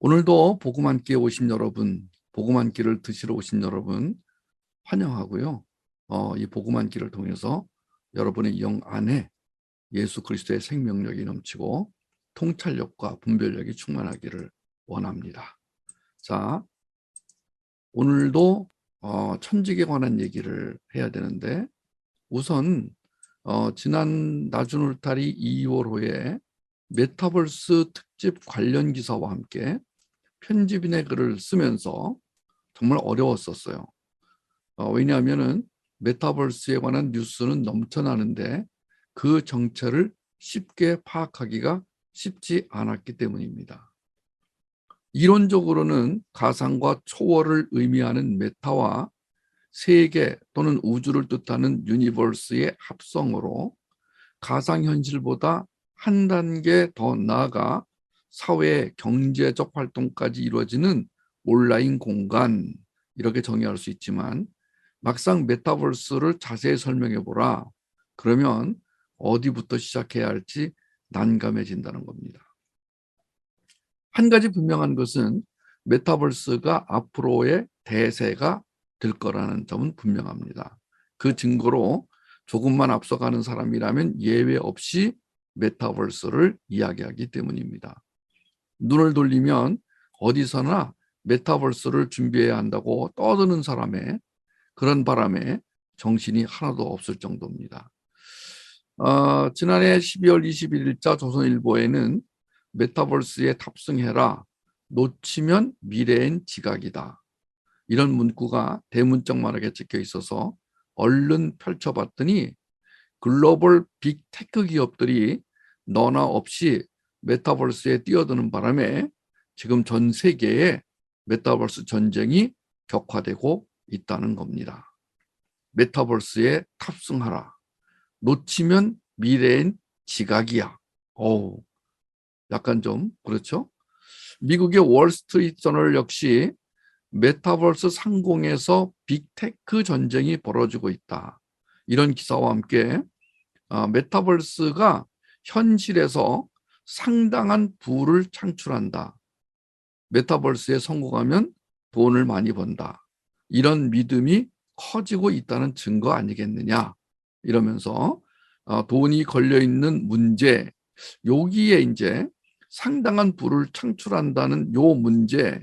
오늘도 복음 한 끼에 오신 여러분, 복음 한 끼를 드시러 오신 여러분 환영하고요. 이 복음 한 끼를 통해서 여러분의 영 안에 예수 그리스도의 생명력이 넘치고 통찰력과 분별력이 충만하기를 원합니다. 자, 오늘도 천직에 관한 얘기를 해야 되는데 우선 지난 나주놀타리 2월호에 메타버스 특집 관련 기사와 함께 편집인의 글을 쓰면서 정말 어려웠었어요. 왜냐하면 메타버스에 관한 뉴스는 넘쳐나는데 그 정체를 쉽게 파악하기가 쉽지 않았기 때문입니다. 이론적으로는 가상과 초월을 의미하는 메타와 세계 또는 우주를 뜻하는 유니버스의 합성으로 가상현실보다 한 단계 더 나아가 사회, 경제적 활동까지 이루어지는 온라인 공간, 이렇게 정의할 수 있지만 막상 메타버스를 자세히 설명해 보라. 그러면 어디부터 시작해야 할지 난감해진다는 겁니다. 한 가지 분명한 것은 메타버스가 앞으로의 대세가 될 거라는 점은 분명합니다. 그 증거로 조금만 앞서가는 사람이라면 예외 없이 메타버스를 이야기하기 때문입니다. 눈을 돌리면 어디서나 메타버스를 준비해야 한다고 떠드는 사람의 그런 바람에 정신이 하나도 없을 정도입니다. 지난해 12월 21일자 조선일보에는 메타버스에 탑승해라, 놓치면 미래엔 지각이다, 이런 문구가 대문짝만하게 찍혀 있어서 얼른 펼쳐봤더니 글로벌 빅테크 기업들이 너나 없이 메타버스에 뛰어드는 바람에 지금 전 세계에 메타버스 전쟁이 격화되고 있다는 겁니다. 메타버스에 탑승하라, 놓치면 미래엔 지각이야. 약간 좀 그렇죠? 미국의 월스트리트저널 역시 메타버스 상공에서 빅테크 전쟁이 벌어지고 있다, 이런 기사와 함께 메타버스가 현실에서 상당한 부를 창출한다, 메타버스에 성공하면 돈을 많이 번다, 이런 믿음이 커지고 있다는 증거 아니겠느냐, 이러면서 돈이 걸려있는 문제, 여기에 이제 상당한 부를 창출한다는 요 문제,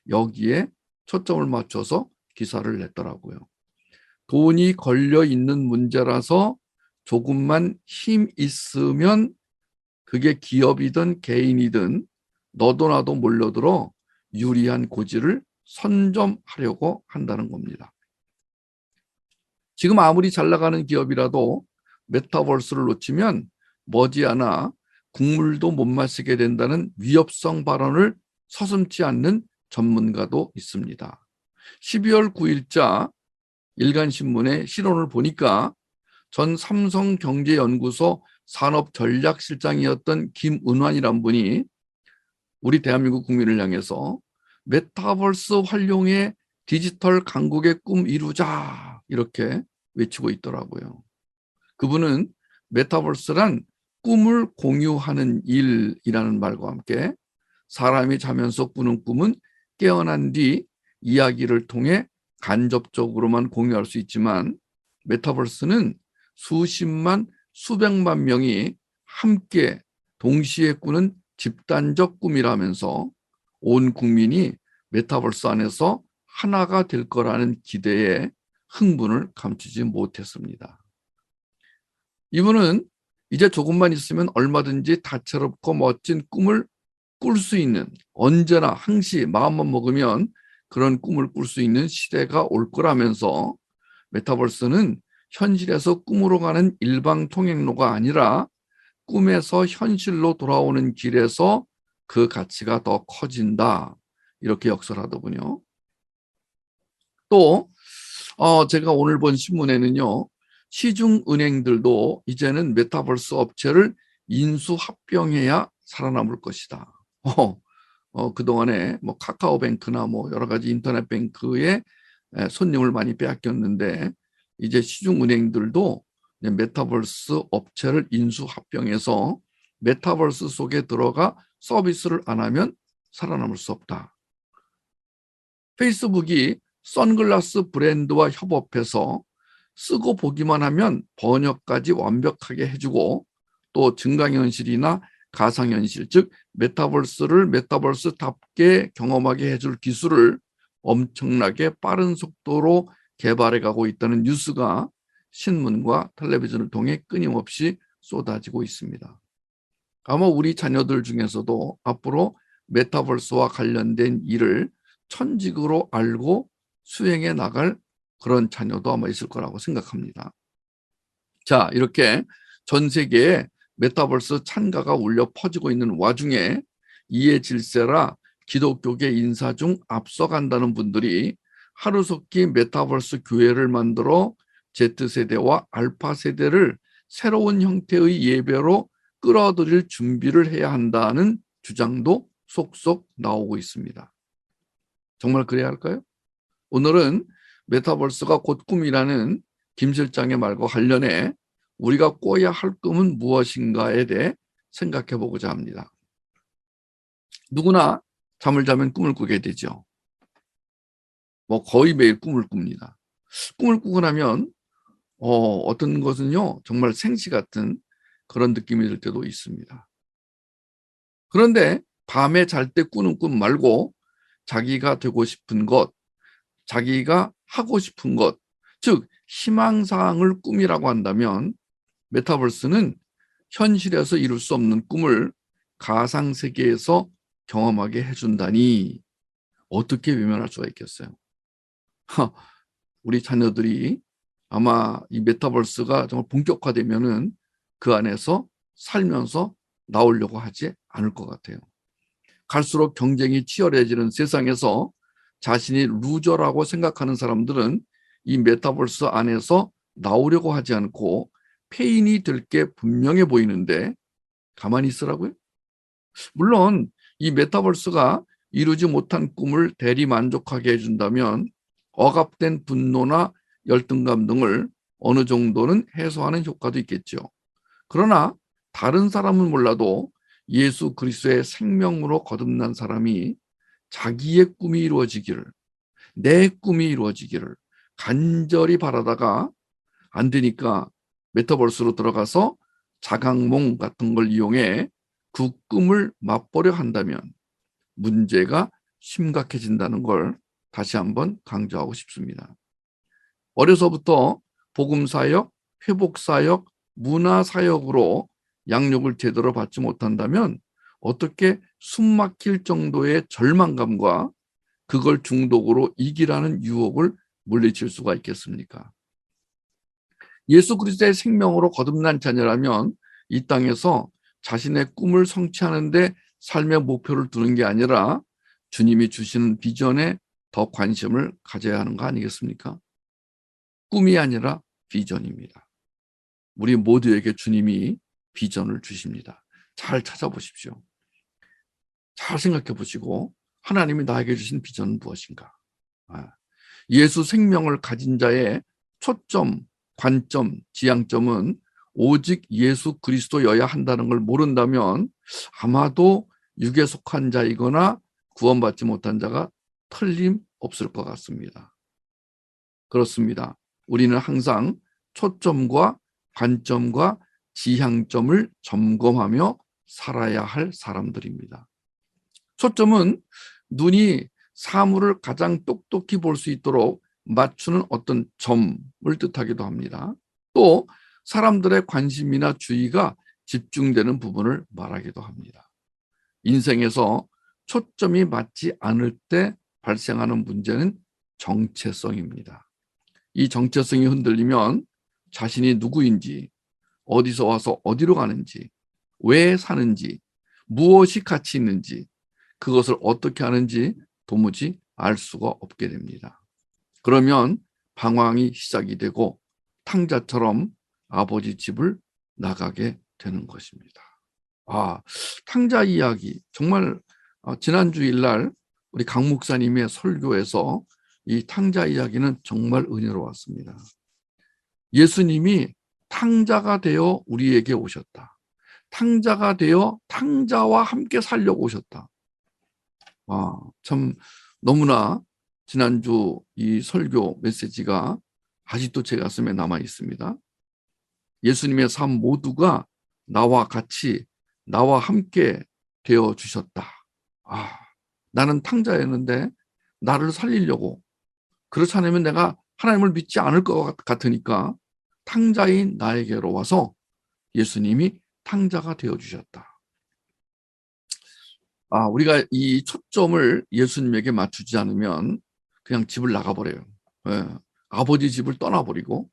여기에 초점을 맞춰서 기사를 냈더라고요. 돈이 걸려있는 문제라서 조금만 힘 있으면 그게 기업이든 개인이든 너도 나도 몰려들어 유리한 고지를 선점하려고 한다는 겁니다. 지금 아무리 잘 나가는 기업이라도 메타버스를 놓치면 머지않아 국물도 못 마시게 된다는 위협성 발언을 서슴지 않는 전문가도 있습니다. 12월 9일자 일간신문의 실언을 보니까 전 삼성경제연구소 산업전략실장이었던 김은환이란 분이 우리 대한민국 국민을 향해서 메타버스 활용해 디지털 강국의 꿈 이루자, 이렇게 외치고 있더라고요. 그분은 메타버스란 꿈을 공유하는 일이라는 말과 함께 사람이 자면서 꾸는 꿈은 깨어난 뒤 이야기를 통해 간접적으로만 공유할 수 있지만 메타버스는 수십만, 수백만 명이 함께 동시에 꾸는 집단적 꿈이라면서 온 국민이 메타버스 안에서 하나가 될 거라는 기대에 흥분을 감추지 못했습니다. 이분은 이제 조금만 있으면 얼마든지 다채롭고 멋진 꿈을 꿀 수 있는, 언제나 항시 마음만 먹으면 그런 꿈을 꿀 수 있는 시대가 올 거라면서 메타버스는 현실에서 꿈으로 가는 일방통행로가 아니라 꿈에서 현실로 돌아오는 길에서 그 가치가 더 커진다, 이렇게 역설하더군요. 또 제가 오늘 본 신문에는요, 시중은행들도 이제는 메타버스 업체를 인수합병해야 살아남을 것이다. 그동안에 뭐 카카오뱅크나 뭐 여러 가지 인터넷 뱅크에 손님을 많이 빼앗겼는데 이제 시중은행들도 메타버스 업체를 인수합병해서 메타버스 속에 들어가 서비스를 안 하면 살아남을 수 없다. 페이스북이 선글라스 브랜드와 협업해서 쓰고 보기만 하면 번역까지 완벽하게 해주고 또 증강현실이나 가상현실, 즉 메타버스를 메타버스답게 경험하게 해줄 기술을 엄청나게 빠른 속도로 개발해가고 있다는 뉴스가 신문과 텔레비전을 통해 끊임없이 쏟아지고 있습니다. 아마 우리 자녀들 중에서도 앞으로 메타버스와 관련된 일을 천직으로 알고 수행해 나갈 그런 자녀도 아마 있을 거라고 생각합니다. 자, 이렇게 전 세계에 메타버스 찬가가 울려 퍼지고 있는 와중에 이해 질세라 기독교계 인사 중 앞서간다는 분들이 하루속히 메타버스 교회를 만들어 Z세대와 알파세대를 새로운 형태의 예배로 끌어들일 준비를 해야 한다는 주장도 속속 나오고 있습니다. 정말 그래야 할까요? 오늘은 메타버스가 곧 꿈이라는 김 실장의 말과 관련해 우리가 꿔야 할 꿈은 무엇인가에 대해 생각해 보고자 합니다. 누구나 잠을 자면 꿈을 꾸게 되죠. 거의 매일 꿈을 꿉니다. 꿈을 꾸고 나면 어떤 것은요 정말 생시 같은 그런 느낌이 들 때도 있습니다. 그런데 밤에 잘 때 꾸는 꿈 말고 자기가 되고 싶은 것, 자기가 하고 싶은 것, 즉 희망사항을 꿈이라고 한다면 메타버스는 현실에서 이룰 수 없는 꿈을 가상세계에서 경험하게 해준다니 어떻게 외면할 수가 있겠어요? 우리 자녀들이 아마 이 메타버스가 정말 본격화되면은 그 안에서 살면서 나오려고 하지 않을 것 같아요. 갈수록 경쟁이 치열해지는 세상에서 자신이 루저라고 생각하는 사람들은 이 메타버스 안에서 나오려고 하지 않고 폐인이 될 게 분명해 보이는데 가만히 있으라고요? 물론 이 메타버스가 이루지 못한 꿈을 대리 만족하게 해준다면 억압된 분노나 열등감 등을 어느 정도는 해소하는 효과도 있겠죠. 그러나 다른 사람은 몰라도 예수 그리스도의 생명으로 거듭난 사람이 자기의 꿈이 이루어지기를, 내 꿈이 이루어지기를 간절히 바라다가 안 되니까 메타버스로 들어가서 자각몽 같은 걸 이용해 그 꿈을 맛보려 한다면 문제가 심각해진다는 걸 다시 한번 강조하고 싶습니다. 어려서부터 복음사역, 회복사역, 문화사역으로 양육을 제대로 받지 못한다면 어떻게 숨막힐 정도의 절망감과 그걸 중독으로 이기라는 유혹을 물리칠 수가 있겠습니까? 예수 그리스도의 생명으로 거듭난 자녀라면 이 땅에서 자신의 꿈을 성취하는 데 삶의 목표를 두는 게 아니라 주님이 주시는 비전에 더 관심을 가져야 하는 거 아니겠습니까? 꿈이 아니라 비전입니다. 우리 모두에게 주님이 비전을 주십니다. 잘 찾아보십시오. 잘 생각해 보시고 하나님이 나에게 주신 비전은 무엇인가? 예수 생명을 가진 자의 초점, 관점, 지향점은 오직 예수 그리스도여야 한다는 걸 모른다면 아마도 육에 속한 자이거나 구원받지 못한 자가 틀림없을 것 같습니다. 그렇습니다. 우리는 항상 초점과 관점과 지향점을 점검하며 살아야 할 사람들입니다. 초점은 눈이 사물을 가장 똑똑히 볼 수 있도록 맞추는 어떤 점을 뜻하기도 합니다. 또 사람들의 관심이나 주의가 집중되는 부분을 말하기도 합니다. 인생에서 초점이 맞지 않을 때 발생하는 문제는 정체성입니다. 이 정체성이 흔들리면 자신이 누구인지, 어디서 와서 어디로 가는지, 왜 사는지, 무엇이 가치 있는지, 그것을 어떻게 하는지 도무지 알 수가 없게 됩니다. 그러면 방황이 시작이 되고 탕자처럼 아버지 집을 나가게 되는 것입니다. 탕자 이야기 정말 지난 주일날 우리 강 목사님의 설교에서 이 탕자 이야기는 정말 은혜로웠습니다. 예수님이 탕자가 되어 우리에게 오셨다. 탕자가 되어 탕자와 함께 살려고 오셨다. 참 너무나 지난주 이 설교 메시지가 아직도 제 가슴에 남아 있습니다. 예수님의 삶 모두가 나와 같이, 나와 함께 되어 주셨다. 나는 탕자였는데 나를 살리려고, 그렇지 않으면 내가 하나님을 믿지 않을 것 같으니까 탕자인 나에게로 와서 예수님이 탕자가 되어 주셨다. 우리가 이 초점을 예수님에게 맞추지 않으면 그냥 집을 나가버려요. 예. 아버지 집을 떠나버리고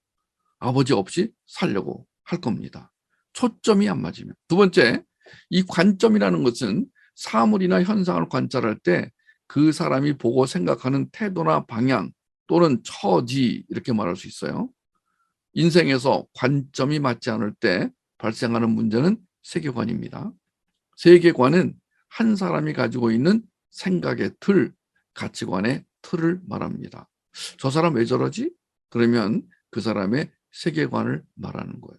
아버지 없이 살려고 할 겁니다. 초점이 안 맞으면. 두 번째, 이 관점이라는 것은 사물이나 현상을 관찰할 때 그 사람이 보고 생각하는 태도나 방향 또는 처지, 이렇게 말할 수 있어요. 인생에서 관점이 맞지 않을 때 발생하는 문제는 세계관입니다. 세계관은 한 사람이 가지고 있는 생각의 틀, 가치관의 틀을 말합니다. 저 사람 왜 저러지? 그러면 그 사람의 세계관을 말하는 거예요.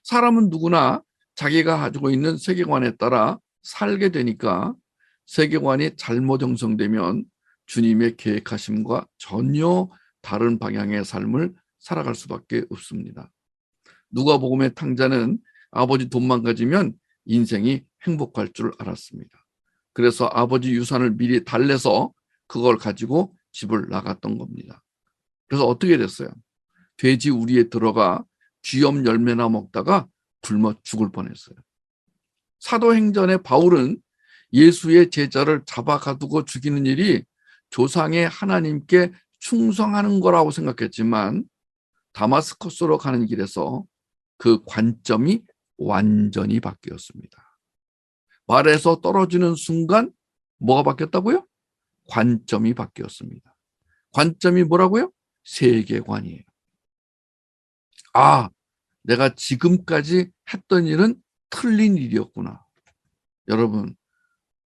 사람은 누구나 자기가 가지고 있는 세계관에 따라 살게 되니까 세계관이 잘못 형성되면 주님의 계획하심과 전혀 다른 방향의 삶을 살아갈 수밖에 없습니다. 누가복음의 탕자는 아버지 돈만 가지면 인생이 행복할 줄 알았습니다. 그래서 아버지 유산을 미리 달래서 그걸 가지고 집을 나갔던 겁니다. 그래서 어떻게 됐어요? 돼지 우리에 들어가 쥐염 열매나 먹다가 굶어 죽을 뻔했어요. 사도행전의 바울은 예수의 제자를 잡아 가두고 죽이는 일이 조상의 하나님께 충성하는 거라고 생각했지만 다마스커스로 가는 길에서 그 관점이 완전히 바뀌었습니다. 말에서 떨어지는 순간 뭐가 바뀌었다고요? 관점이 바뀌었습니다. 관점이 뭐라고요? 세계관이에요. 내가 지금까지 했던 일은 틀린 일이었구나. 여러분,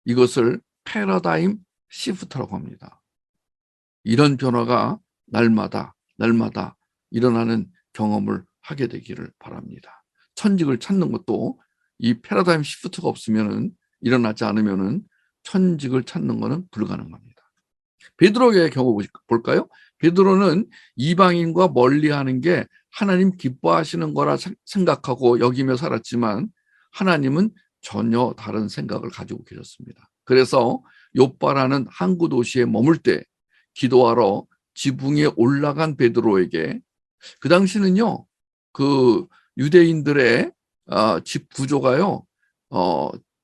이것을 패러다임 시프트라고 합니다. 이런 변화가 날마다 일어나는 경험을 하게 되기를 바랍니다. 천직을 찾는 것도 이 패러다임 시프트가 없으면, 일어나지 않으면 천직을 찾는 것은 불가능합니다. 베드로의 경우 볼까요? 베드로는 이방인과 멀리하는 게 하나님 기뻐하시는 거라 생각하고 여기며 살았지만 하나님은 전혀 다른 생각을 가지고 계셨습니다. 그래서 욥바라는 항구 도시에 머물 때 기도하러 지붕에 올라간 베드로에게, 그 당시는요, 그 유대인들의 집 구조가요,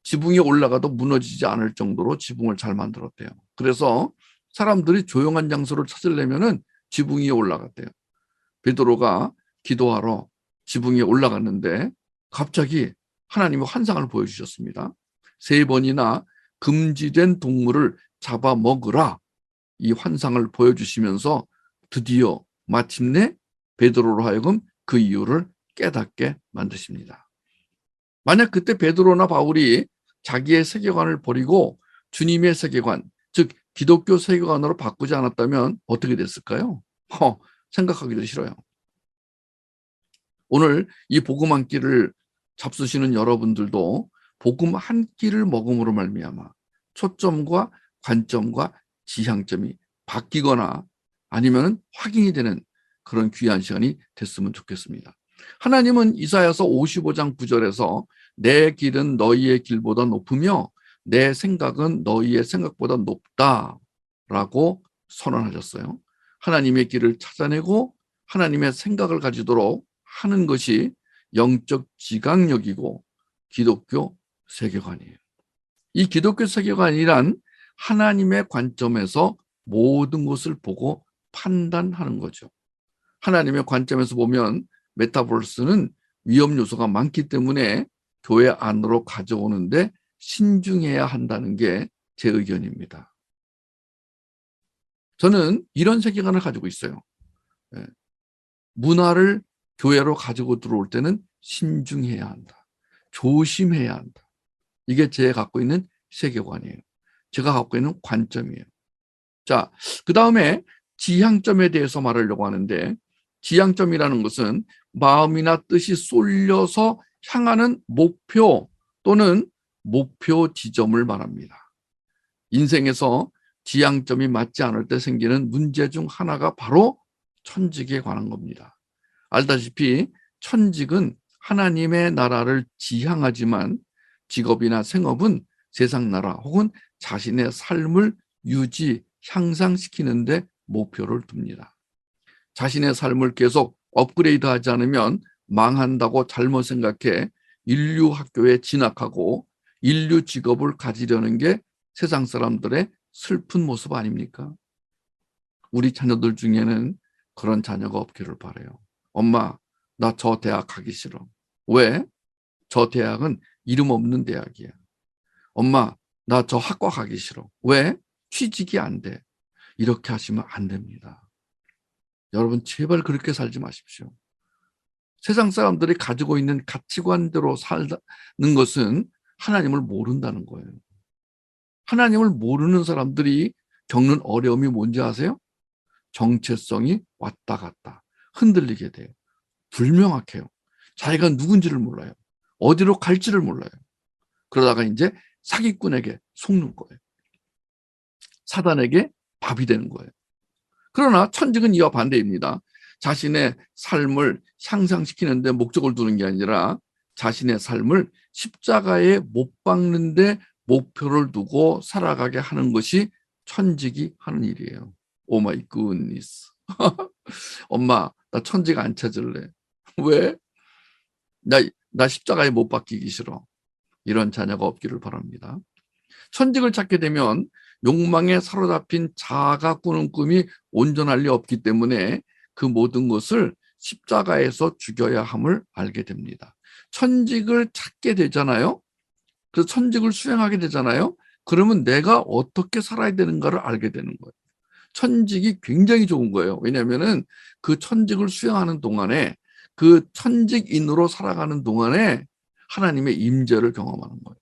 지붕에 올라가도 무너지지 않을 정도로 지붕을 잘 만들었대요. 그래서 사람들이 조용한 장소를 찾으려면은 지붕 위에 올라갔대요. 베드로가 기도하러 지붕 위에 올라갔는데 갑자기 하나님의 환상을 보여주셨습니다. 3번이나 금지된 동물을 잡아 먹으라, 이 환상을 보여주시면서 드디어 마침내 베드로로 하여금 그 이유를 깨닫게 만드십니다. 만약 그때 베드로나 바울이 자기의 세계관을 버리고 주님의 세계관, 즉 기독교 세계관으로 바꾸지 않았다면 어떻게 됐을까요? 생각하기도 싫어요. 오늘 이 복음 한 끼를 잡수시는 여러분들도 복음 한 끼를 먹음으로 말미암아 초점과 관점과 지향점이 바뀌거나 아니면 확인이 되는 그런 귀한 시간이 됐으면 좋겠습니다. 하나님은 이사야서 55장 9절에서 내 길은 너희의 길보다 높으며 내 생각은 너희의 생각보다 높다라고 선언하셨어요. 하나님의 길을 찾아내고 하나님의 생각을 가지도록 하는 것이 영적 지각력이고 기독교 세계관이에요. 이 기독교 세계관이란 하나님의 관점에서 모든 것을 보고 판단하는 거죠. 하나님의 관점에서 보면 메타버스는 위험 요소가 많기 때문에 교회 안으로 가져오는데 신중해야 한다는 게 제 의견입니다. 저는 이런 세계관을 가지고 있어요. 문화를 교회로 가지고 들어올 때는 신중해야 한다. 조심해야 한다. 이게 제가 갖고 있는 세계관이에요. 제가 갖고 있는 관점이에요. 자, 그 다음에 지향점에 대해서 말하려고 하는데, 지향점이라는 것은 마음이나 뜻이 쏠려서 향하는 목표 또는 목표 지점을 말합니다. 인생에서 지향점이 맞지 않을 때 생기는 문제 중 하나가 바로 천직에 관한 겁니다. 알다시피 천직은 하나님의 나라를 지향하지만 직업이나 생업은 세상 나라 혹은 자신의 삶을 유지, 향상시키는 데 목표를 둡니다. 자신의 삶을 계속 업그레이드하지 않으면 망한다고 잘못 생각해 인류 학교에 진학하고 인류 직업을 가지려는 게 세상 사람들의 슬픈 모습 아닙니까? 우리 자녀들 중에는 그런 자녀가 없기를 바라요. 엄마, 나 저 대학 가기 싫어. 왜? 저 대학은 이름 없는 대학이야. 엄마, 나 저 학과 가기 싫어. 왜? 취직이 안 돼. 이렇게 하시면 안 됩니다. 여러분, 제발 그렇게 살지 마십시오. 세상 사람들이 가지고 있는 가치관대로 사는 것은 하나님을 모른다는 거예요. 하나님을 모르는 사람들이 겪는 어려움이 뭔지 아세요? 정체성이 왔다 갔다 흔들리게 돼요. 불명확해요. 자기가 누군지를 몰라요. 어디로 갈지를 몰라요. 그러다가 이제 사기꾼에게 속는 거예요. 사단에게 밥이 되는 거예요. 그러나 천직은 이와 반대입니다. 자신의 삶을 향상시키는 데 목적을 두는 게 아니라 자신의 삶을 십자가에 못 박는 데 목표를 두고 살아가게 하는 것이 천직이 하는 일이에요. 오 마이 굿니스. 엄마, 나 천직 안 찾을래. 왜? 나 십자가에 못 박히기 싫어. 이런 자녀가 없기를 바랍니다. 천직을 찾게 되면 욕망에 사로잡힌 자아가 꾸는 꿈이 온전할 리 없기 때문에 그 모든 것을 십자가에서 죽여야 함을 알게 됩니다. 천직을 찾게 되잖아요. 그래서 천직을 수행하게 되잖아요. 그러면 내가 어떻게 살아야 되는가를 알게 되는 거예요. 천직이 굉장히 좋은 거예요. 왜냐하면 그 천직을 수행하는 동안에 그 천직인으로 살아가는 동안에 하나님의 임재를 경험하는 거예요.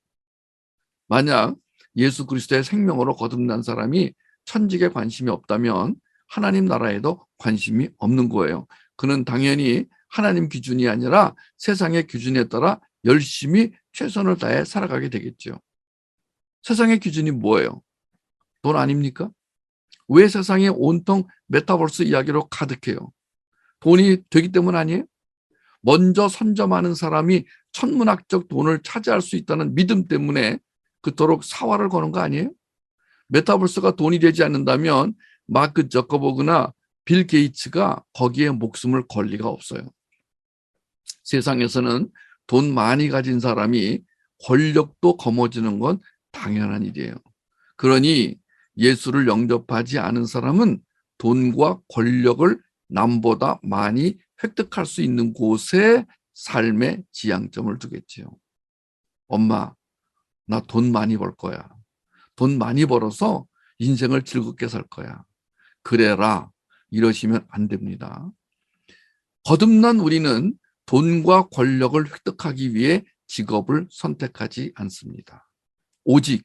만약 예수 그리스도의 생명으로 거듭난 사람이 천직에 관심이 없다면 하나님 나라에도 관심이 없는 거예요. 그는 당연히 하나님 기준이 아니라 세상의 기준에 따라 열심히 최선을 다해 살아가게 되겠죠. 세상의 기준이 뭐예요? 돈 아닙니까? 왜 세상에 온통 메타버스 이야기로 가득해요? 돈이 되기 때문 아니에요? 먼저 선점하는 사람이 천문학적 돈을 차지할 수 있다는 믿음 때문에 그토록 사활을 거는 거 아니에요? 메타버스가 돈이 되지 않는다면 마크 저커버그나 빌 게이츠가 거기에 목숨을 걸 리가 없어요. 세상에서는 돈 많이 가진 사람이 권력도 거머쥐는 건 당연한 일이에요. 그러니 예수를 영접하지 않은 사람은 돈과 권력을 남보다 많이 획득할 수 있는 곳에 삶의 지향점을 두겠지요. 엄마, 나 돈 많이 벌 거야. 돈 많이 벌어서 인생을 즐겁게 살 거야. 그래라. 이러시면 안 됩니다. 거듭난 우리는 돈과 권력을 획득하기 위해 직업을 선택하지 않습니다. 오직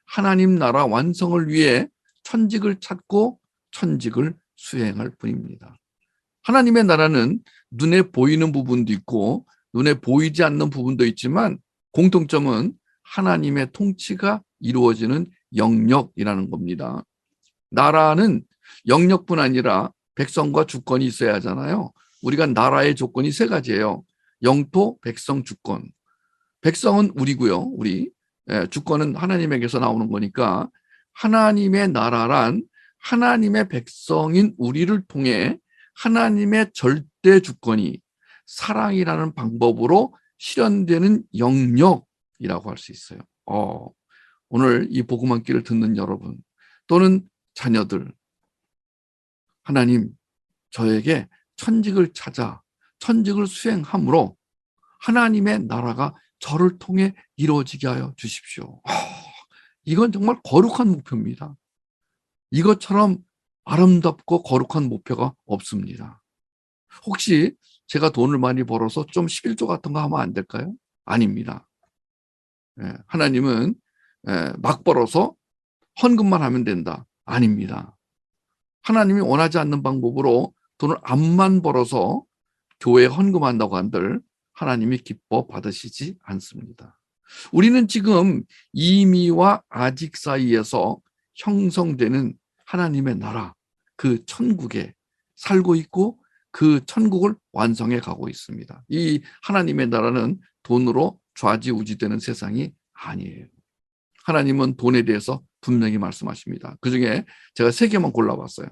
하나님 나라 완성을 위해 천직을 찾고 천직을 수행할 뿐입니다. 하나님의 나라는 눈에 보이는 부분도 있고 눈에 보이지 않는 부분도 있지만 공통점은 하나님의 통치가 이루어지는 영역이라는 겁니다. 나라는 영역뿐 아니라 백성과 주권이 있어야 하잖아요. 우리가 나라의 조건이 세 가지예요. 영토, 백성, 주권. 백성은 우리고요. 우리. 주권은 하나님에게서 나오는 거니까 하나님의 나라란 하나님의 백성인 우리를 통해 하나님의 절대 주권이 사랑이라는 방법으로 실현되는 영역이라고 할 수 있어요. 오늘 이 복음 한 끼를 듣는 여러분 또는 자녀들, 하나님 저에게 천직을 찾아 천직을 수행함으로 하나님의 나라가 저를 통해 이루어지게 하여 주십시오. 이건 정말 거룩한 목표입니다. 이것처럼 아름답고 거룩한 목표가 없습니다. 혹시 제가 돈을 많이 벌어서 좀 11조 같은 거 하면 안 될까요? 아닙니다. 하나님은 막 벌어서 헌금만 하면 된다. 아닙니다. 하나님이 원하지 않는 방법으로 돈을 암만 벌어서 교회에 헌금한다고 한들 하나님이 기뻐 받으시지 않습니다. 우리는 지금 이미와 아직 사이에서 형성되는 하나님의 나라, 그 천국에 살고 있고 그 천국을 완성해 가고 있습니다. 이 하나님의 나라는 돈으로 좌지우지되는 세상이 아니에요. 하나님은 돈에 대해서 분명히 말씀하십니다. 그중에 제가 3개만 골라봤어요.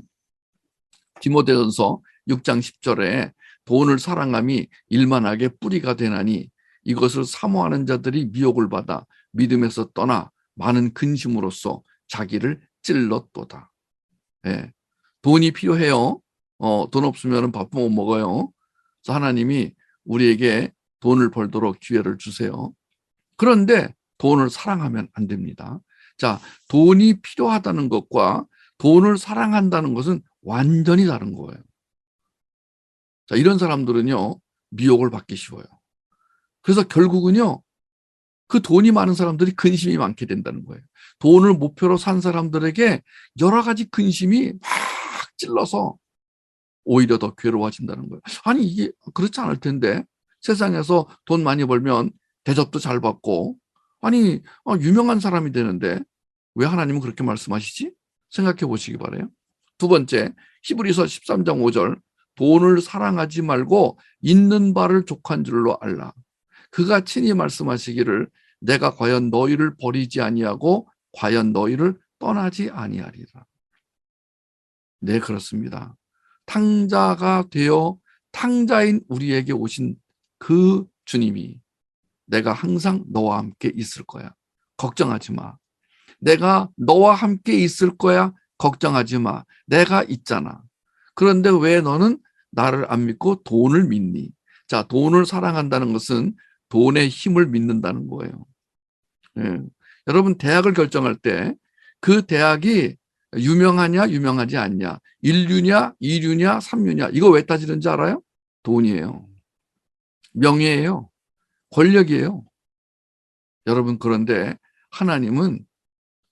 디모데전서 6장 10절에 돈을 사랑함이 일만하게 뿌리가 되나니 이것을 사모하는 자들이 미혹을 받아 믿음에서 떠나 많은 근심으로써 자기를 찔렀도다. 예. 돈이 필요해요. 돈 없으면 밥 못 먹어요. 그래서 하나님이 우리에게 돈을 벌도록 기회를 주세요. 그런데 돈을 사랑하면 안 됩니다. 자, 돈이 필요하다는 것과 돈을 사랑한다는 것은 완전히 다른 거예요. 자, 이런 사람들은요, 미혹을 받기 쉬워요. 그래서 결국은요, 그 돈이 많은 사람들이 근심이 많게 된다는 거예요. 돈을 목표로 산 사람들에게 여러 가지 근심이 막 찔러서 오히려 더 괴로워진다는 거예요. 아니, 이게 그렇지 않을 텐데 세상에서 돈 많이 벌면 대접도 잘 받고 아니 유명한 사람이 되는데 왜 하나님은 그렇게 말씀하시지? 생각해 보시기 바라요. 두 번째, 히브리서 13장 5절 돈을 사랑하지 말고 있는 바를 족한 줄로 알라. 그가 친히 말씀하시기를 내가 과연 너희를 버리지 아니하고 과연 너희를 떠나지 아니하리라. 네, 그렇습니다. 탕자가 되어 탕자인 우리에게 오신 그 주님이 내가 항상 너와 함께 있을 거야. 걱정하지 마. 내가 너와 함께 있을 거야. 걱정하지 마. 내가 있잖아. 그런데 왜 너는 나를 안 믿고 돈을 믿니? 자, 돈을 사랑한다는 것은 돈의 힘을 믿는다는 거예요. 예. 여러분, 대학을 결정할 때 그 대학이 유명하냐, 유명하지 않냐, 1류냐, 2류냐, 3류냐, 이거 왜 따지는지 알아요? 돈이에요. 명예예요. 권력이에요. 여러분, 그런데 하나님은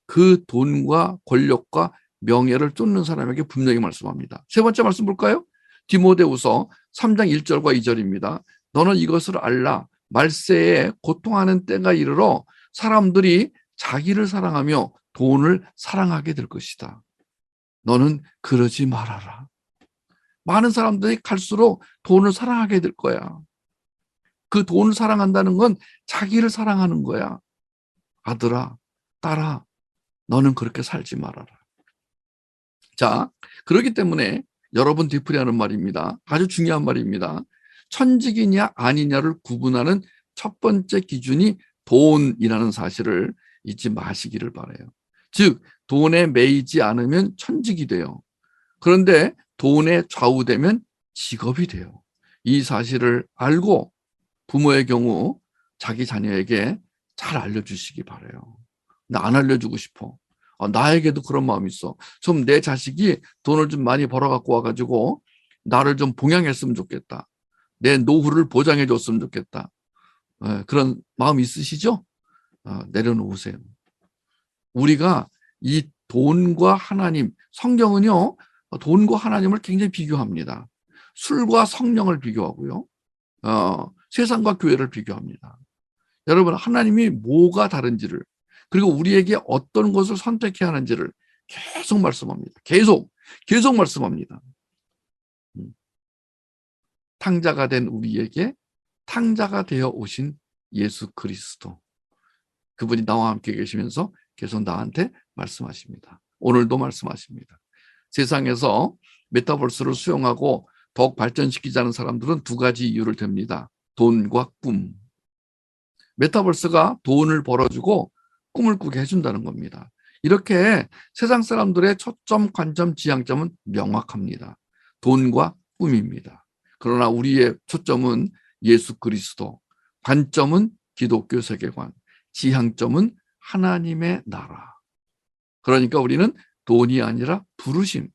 그 돈과 권력과 명예를 쫓는 사람에게 분명히 말씀합니다. 세 번째 말씀 볼까요? 디모데후서 3장 1절과 2절입니다. 너는 이것을 알라. 말세에 고통하는 때가 이르러 사람들이 자기를 사랑하며 돈을 사랑하게 될 것이다. 너는 그러지 말아라. 많은 사람들이 갈수록 돈을 사랑하게 될 거야. 그 돈을 사랑한다는 건 자기를 사랑하는 거야. 아들아, 딸아, 너는 그렇게 살지 말아라. 자, 그렇기 때문에 여러분 되풀이하는 말입니다. 아주 중요한 말입니다. 천직이냐 아니냐를 구분하는 첫 번째 기준이 돈이라는 사실을 잊지 마시기를 바라요. 즉, 돈에 매이지 않으면 천직이 돼요. 그런데 돈에 좌우되면 직업이 돼요. 이 사실을 알고 부모의 경우 자기 자녀에게 잘 알려주시기 바라요. 나 안 알려주고 싶어. 나에게도 그런 마음이 있어. 좀 내 자식이 돈을 좀 많이 벌어갖고 와가지고 나를 좀 봉양했으면 좋겠다. 내 노후를 보장해줬으면 좋겠다. 그런 마음 있으시죠? 내려놓으세요. 우리가 이 돈과 하나님, 성경은요, 돈과 하나님을 굉장히 비교합니다. 술과 성령을 비교하고요. 세상과 교회를 비교합니다. 여러분, 하나님이 뭐가 다른지를, 그리고 우리에게 어떤 것을 선택해야 하는지를 계속 말씀합니다. 계속 말씀합니다. 탕자가 된 우리에게 탕자가 되어 오신 예수 그리스도. 그분이 나와 함께 계시면서 계속 나한테 말씀하십니다. 오늘도 말씀하십니다. 세상에서 메타버스를 수용하고 더욱 발전시키자는 사람들은 두 가지 이유를 댑니다. 돈과 꿈. 메타버스가 돈을 벌어주고 꿈을 꾸게 해준다는 겁니다. 이렇게 세상 사람들의 초점, 관점, 지향점은 명확합니다. 돈과 꿈입니다. 그러나 우리의 초점은 예수 그리스도, 관점은 기독교 세계관, 지향점은 하나님의 나라. 그러니까 우리는 돈이 아니라 부르심,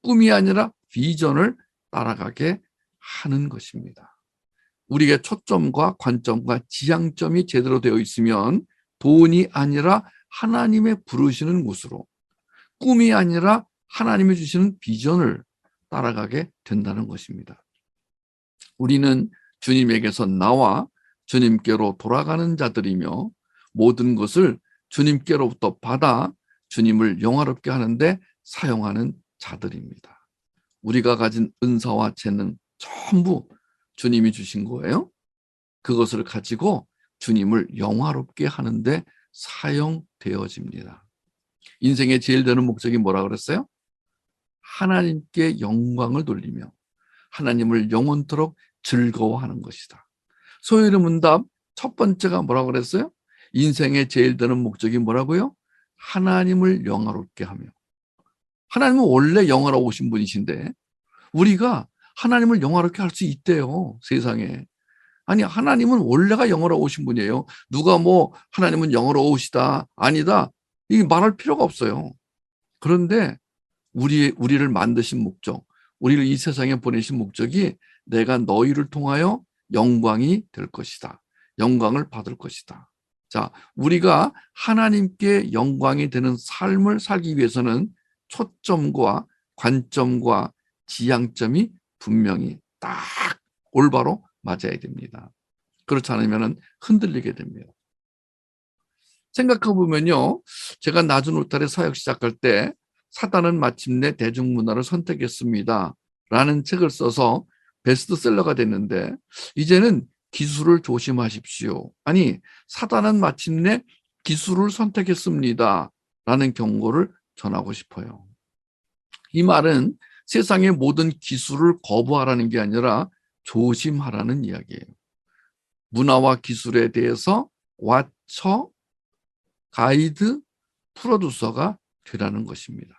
꿈이 아니라 비전을 따라가게 하는 것입니다. 우리의 초점과 관점과 지향점이 제대로 되어 있으면 돈이 아니라 하나님의 부르시는 곳으로, 꿈이 아니라 하나님이 주시는 비전을 따라가게 된다는 것입니다. 우리는 주님에게서 나와 주님께로 돌아가는 자들이며 모든 것을 주님께로부터 받아 주님을 영화롭게 하는데 사용하는 자들입니다. 우리가 가진 은사와 재능 전부 주님이 주신 거예요. 그것을 가지고 주님을 영화롭게 하는데 사용되어집니다. 인생의 제일 되는 목적이 뭐라 그랬어요? 하나님께 영광을 돌리며 하나님을 영원토록 즐거워하는 것이다. 소위문답 첫 번째가 뭐라고 그랬어요? 인생의 제일 되는 목적이 뭐라고요? 하나님을 영화롭게 하며. 하나님은 원래 영화로우신 분이신데 우리가 하나님을 영화롭게 할 수 있대요, 세상에. 아니, 하나님은 원래가 영화로우신 분이에요. 누가 뭐 하나님은 영화로우시다, 아니다, 이게 말할 필요가 없어요. 그런데 우리를 만드신 목적, 우리를 이 세상에 보내신 목적이 내가 너희를 통하여 영광이 될 것이다. 영광을 받을 것이다. 자, 우리가 하나님께 영광이 되는 삶을 살기 위해서는 초점과 관점과 지향점이 분명히 딱 올바로 맞아야 됩니다. 그렇지 않으면 흔들리게 됩니다. 생각해 보면요, 제가 낮은 울타리 사역 시작할 때 사단은 마침내 대중문화를 선택했습니다 라는 책을 써서 베스트셀러가 됐는데, 이제는 기술을 조심하십시오. 아니, 사단은 마침내 기술을 선택했습니다 라는 경고를 전하고 싶어요. 이 말은 세상의 모든 기술을 거부하라는 게 아니라 조심하라는 이야기예요. 문화와 기술에 대해서 와처, 가이드, 프로듀서가 되라는 것입니다.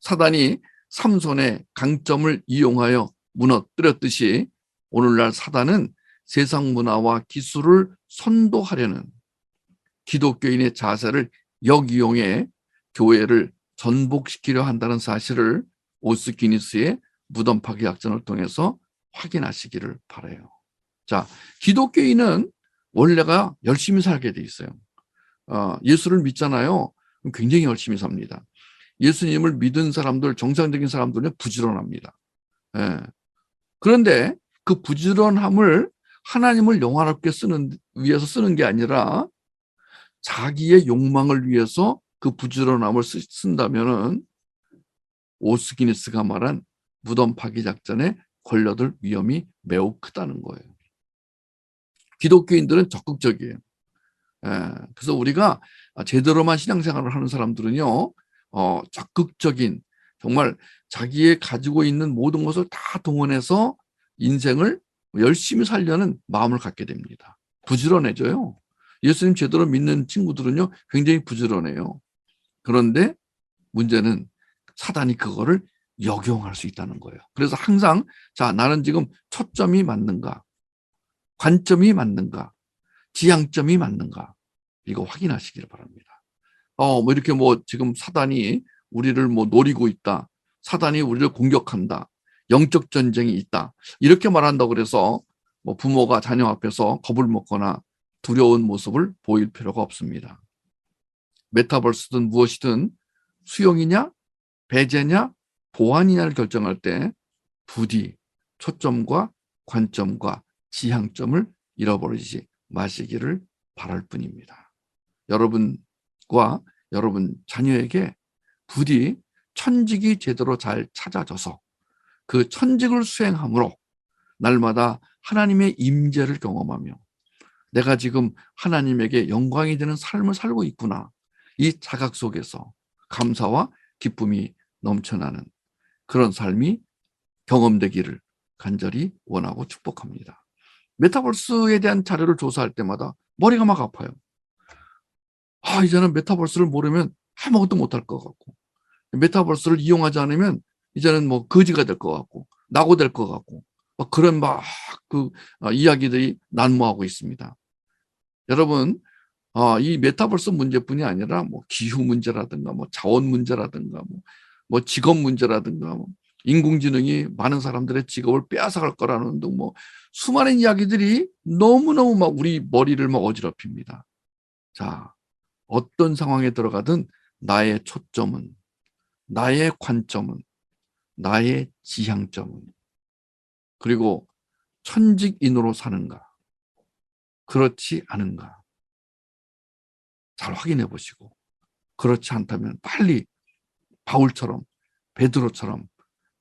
사단이 삼손의 강점을 이용하여 무너뜨렸듯이 오늘날 사단은 세상 문화와 기술을 선도하려는 기독교인의 자세를 역이용해 교회를 전복시키려 한다는 사실을 오스 기니스의 무덤 파괴 작전을 통해서 확인하시기를 바라요. 자, 기독교인은 원래가 열심히 살게 돼 있어요. 예수를 믿잖아요. 굉장히 열심히 삽니다. 예수님을 믿은 사람들, 정상적인 사람들은 부지런합니다. 예. 그런데 그 부지런함을 하나님을 영화롭게 위해서 쓰는 게 아니라 자기의 욕망을 위해서 그 부지런함을 쓴다면은 오스기니스가 말한 무덤 파기 작전에 걸려들 위험이 매우 크다는 거예요. 기독교인들은 적극적이에요. 그래서 우리가 제대로만 신앙생활을 하는 사람들은요, 적극적인, 정말 자기의 가지고 있는 모든 것을 다 동원해서 인생을 열심히 살려는 마음을 갖게 됩니다. 부지런해져요. 예수님 제대로 믿는 친구들은요, 굉장히 부지런해요. 그런데 문제는 사단이 그거를 역용할 수 있다는 거예요. 그래서 항상, 자, 나는 지금 초점이 맞는가, 관점이 맞는가, 지향점이 맞는가, 이거 확인하시기를 바랍니다. 뭐 이렇게 뭐 지금 사단이 우리를 뭐 노리고 있다, 사단이 우리를 공격한다, 영적 전쟁이 있다, 이렇게 말한다고 그래서 뭐 부모가 자녀 앞에서 겁을 먹거나 두려운 모습을 보일 필요가 없습니다. 메타버스든 무엇이든 수용이냐, 배제냐, 보완이냐를 결정할 때 부디 초점과 관점과 지향점을 잃어버리지 마시기를 바랄 뿐입니다. 여러분과 여러분 자녀에게 부디 천직이 제대로 잘 찾아져서 그 천직을 수행함으로 날마다 하나님의 임재를 경험하며 내가 지금 하나님에게 영광이 되는 삶을 살고 있구나, 이 자각 속에서 감사와 기쁨이 넘쳐나는 그런 삶이 경험되기를 간절히 원하고 축복합니다. 메타버스에 대한 자료를 조사할 때마다 머리가 막 아파요. 이제는 메타버스를 모르면 아무것도 못할 것 같고, 메타버스를 이용하지 않으면 이제는 뭐 거지가 될 것 같고, 낙오 될 것 같고, 그런 이야기들이 난무하고 있습니다. 여러분, 이 메타버스 문제뿐이 아니라 뭐 기후 문제라든가 뭐 자원 문제라든가 뭐 직업 문제라든가 뭐 인공지능이 많은 사람들의 직업을 빼앗아갈 거라는 등 뭐 수많은 이야기들이 너무너무 막 우리 머리를 막 어지럽힙니다. 자, 어떤 상황에 들어가든 나의 초점은, 나의 관점은, 나의 지향점은, 그리고 천직인으로 사는가, 그렇지 않은가? 잘 확인해 보시고, 그렇지 않다면 빨리 바울처럼, 베드로처럼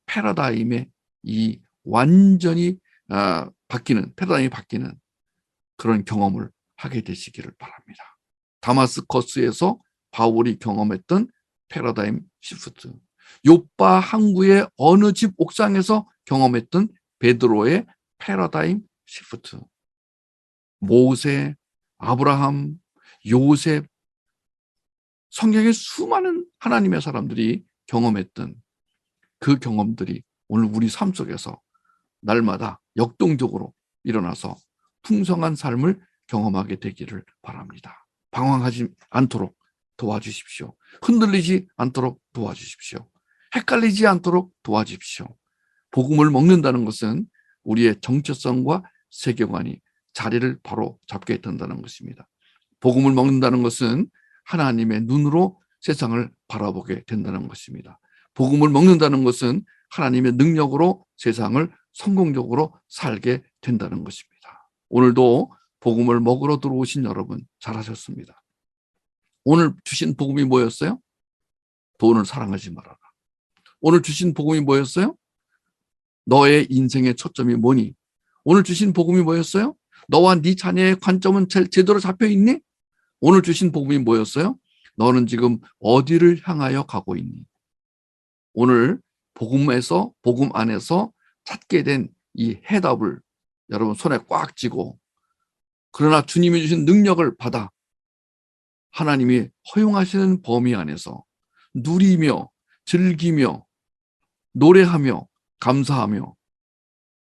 패러다임의 이 완전히 패러다임이 바뀌는 그런 경험을 하게 되시기를 바랍니다. 다마스커스에서 바울이 경험했던 패러다임 시프트, 요빠 항구의 어느 집 옥상에서 경험했던 베드로의 패러다임 시프트, 모세, 아브라함, 요셉, 성경의 수많은 하나님의 사람들이 경험했던 그 경험들이 오늘 우리 삶 속에서 날마다 역동적으로 일어나서 풍성한 삶을 경험하게 되기를 바랍니다. 방황하지 않도록 도와주십시오. 흔들리지 않도록 도와주십시오. 헷갈리지 않도록 도와주십시오. 복음을 먹는다는 것은 우리의 정체성과 세계관이 자리를 바로 잡게 된다는 것입니다. 복음을 먹는다는 것은 하나님의 눈으로 세상을 바라보게 된다는 것입니다. 복음을 먹는다는 것은 하나님의 능력으로 세상을 성공적으로 살게 된다는 것입니다. 오늘도 복음을 먹으러 들어오신 여러분 잘하셨습니다. 오늘 주신 복음이 뭐였어요? 돈을 사랑하지 말아라. 오늘 주신 복음이 뭐였어요? 너의 인생의 초점이 뭐니? 오늘 주신 복음이 뭐였어요? 너와 네 자녀의 관점은 제대로 잡혀 있니? 오늘 주신 복음이 뭐였어요? 너는 지금 어디를 향하여 가고 있니? 오늘 복음 안에서 찾게 된 이 해답을 여러분 손에 꽉 쥐고, 그러나 주님이 주신 능력을 받아 하나님이 허용하시는 범위 안에서 누리며 즐기며 노래하며 감사하며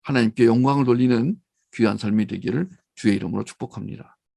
하나님께 영광을 돌리는 귀한 삶이 되기를 주의 이름으로 축복합니다.